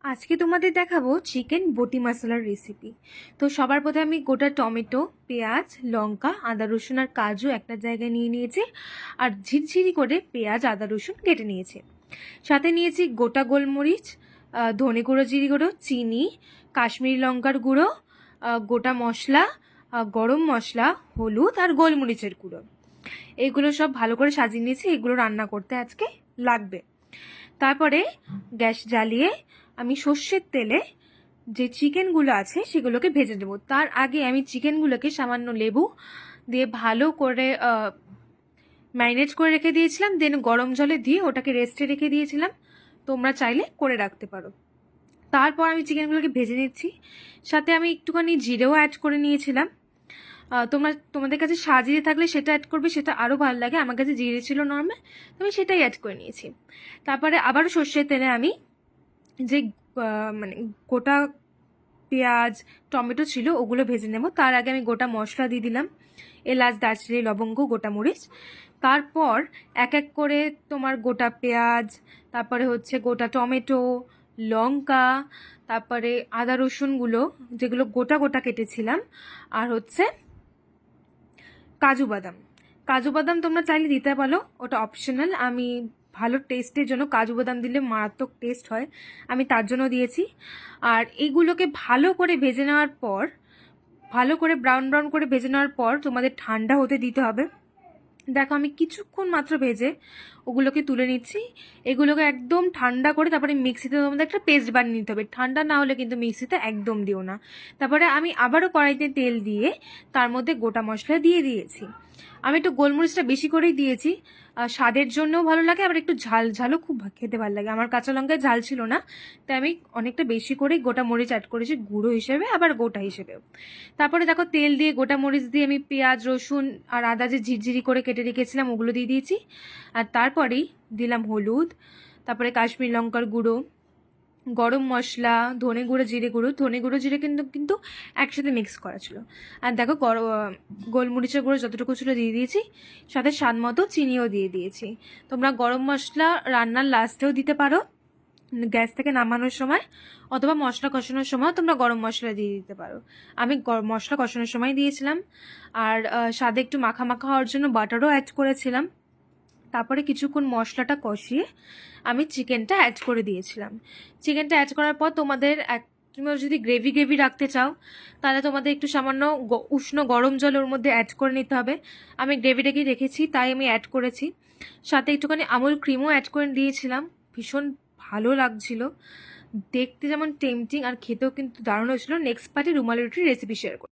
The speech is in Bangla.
আজকে তোমাদের দেখাবো চিকেন বটি মশলার রেসিপি। তো সবার প্রথমে আমি গোটা টমেটো, পেঁয়াজ, লঙ্কা, আদা রসুন আর কাজু একটা জায়গায় নিয়ে নিয়েছি। আর ঝিরঝিরি করে পেঁয়াজ, আদা রসুন কেটে নিয়েছি। সাথে নিয়েছি গোটা গোলমরিচ, ধনে গুঁড়ো, জিরে গুঁড়ো, চিনি, কাশ্মীরি লঙ্কার গুঁড়ো, গোটা মশলা, গরম মশলা, হলুদ আর গোলমরিচের গুঁড়ো। এইগুলো সব ভালো করে সাজিয়ে নিয়েছি। এগুলো রান্না করতে আজকে লাগবে। তারপরে গ্যাস জ্বালিয়ে আমি সর্ষের তেলে যে চিকেনগুলো আছে সেগুলোকে ভেজে দেবো। তার আগে আমি চিকেনগুলোকে সামান্য লেবু দিয়ে ভালো করে ম্যারিনেট করে রেখে দিয়েছিলাম। দেন গরম জলে দিয়ে ওটাকে রেস্টে রেখে দিয়েছিলাম। তোমরা চাইলে করে রাখতে পারো। তারপর আমি চিকেনগুলোকে ভেজে নিচ্ছি। সাথে আমি একটুখানি জিরেও অ্যাড করে নিয়েছিলাম। তোমাদের কাছে সাজিয়ে থাকলে সেটা অ্যাড করবে, সেটা আরও ভালো লাগে। আমার কাছে জিরে ছিল নর্মাল, আমি সেটাই অ্যাড করে নিয়েছি। তারপরে আবারও সর্ষের তেলে আমি যে মানে গোটা পেঁয়াজ, টমেটো ছিল ওগুলো ভেজে নেব। তার আগে আমি গোটা মশলা দিয়ে দিলাম, এলাচ, দারচিনি, লবঙ্গ, গোটা মরিচ। তারপর এক এক করে তোমার গোটা পেঁয়াজ, তারপরে হচ্ছে গোটা টমেটো, লঙ্কা, তারপরে আদা রসুনগুলো যেগুলো গোটা গোটা কেটেছিলাম, আর হচ্ছে কাজু বাদাম। কাজু বাদাম তোমরা চাইলে দিতে পারো, ওটা অপশনাল। আমি ভালো টেস্টের জন্য কাজু বাদাম দিলে মারাত্মক টেস্ট হয়, আমি তার জন্য দিয়েছি। আর এইগুলোকে ভালো করে ভেজে নেওয়ার পর, ভালো করে ব্রাউন ব্রাউন করে ভেজে নেওয়ার পর তোমাদের ঠান্ডা হতে দিতে হবে। দেখো আমি কিছুক্ষণ মাত্র ভেজে ওগুলোকে তুলে নিচ্ছি। এগুলোকে একদম ঠান্ডা করে তারপরে মিক্সিতে তোমাদের একটা পেস্ট বানিয়ে নিতে হবে। ঠান্ডা না হলে কিন্তু মিক্সিতে একদম দিও না। তারপরে আমি আবারও কড়াইতে তেল দিয়ে তার মধ্যে গোটা মশলা দিয়ে দিয়েছি। আমি একটু গোলমরিচটা বেশি করেই দিয়েছি, স্বাদের জন্যও ভালো লাগে, আবার একটু ঝাল ঝালও খুব খেতে ভালো লাগে। আমার কাঁচা লঙ্কায় ঝাল ছিল না, তাই আমি অনেকটা বেশি করেই গোটা মরিচ অ্যাড করেছি, গুঁড়ো হিসেবে আবার গোটা হিসেবেও। তারপরে দেখো তেল দিয়ে গোটা মরিচ দিয়ে আমি পেঁয়াজ, রসুন আর আদা যে ঝিরঝিরি করে কেটে রেখেছিলাম ওগুলো দিয়ে দিয়েছি। আর তারপরেই দিলাম হলুদ, তারপরে কাশ্মীরি লঙ্কার গুঁড়ো, গরম মশলা, ধনে গুঁড়ো, জিরে গুঁড়ো। ধনে গুঁড়ো, জিরে কিন্তু কিন্তু একসাথে মিক্স করা ছিল। আর দেখো গোলমরিচের গুঁড়ো যতটুকু ছিল দিয়ে দিয়েছি, সাথে স্বাদ মতো চিনিও দিয়ে দিয়েছি। তোমরা গরম মশলা রান্নার লাস্টেও দিতে পারো, গ্যাস থেকে নামানোর সময়, অথবা মশলা কষানোর সময় তোমরা গরম মশলা দিয়ে দিতে পারো। আমি মশলা কষানোর সময় দিয়েছিলাম। আর স্বাদে একটু মাখা মাখা হওয়ার জন্য বাটারও অ্যাড করেছিলাম। তারপরে কিছুক্ষণ মশলাটা কষিয়ে আমি চিকেনটা অ্যাড করে দিয়েছিলাম। চিকেনটা অ্যাড করার পর তুমি যদি গ্রেভি গ্রেভি রাখতে চাও তাহলে তোমাদের একটু সামান্য উষ্ণ গরম জল ওর মধ্যে অ্যাড করে নিতে হবে। আমি গ্রেভিটাকেই রেখেছি তাই আমি অ্যাড করেছি। সাথে একটুখানি আমুল ক্রিমও অ্যাড করে দিয়েছিলাম। ভীষণ ভালো লাগছিল দেখতে, যেমন টেম্পটিং, আর খেতেও কিন্তু দারুণ হয়েছিল। নেক্সট পার্টে রুমালি রুটির রেসিপি শেয়ার করব।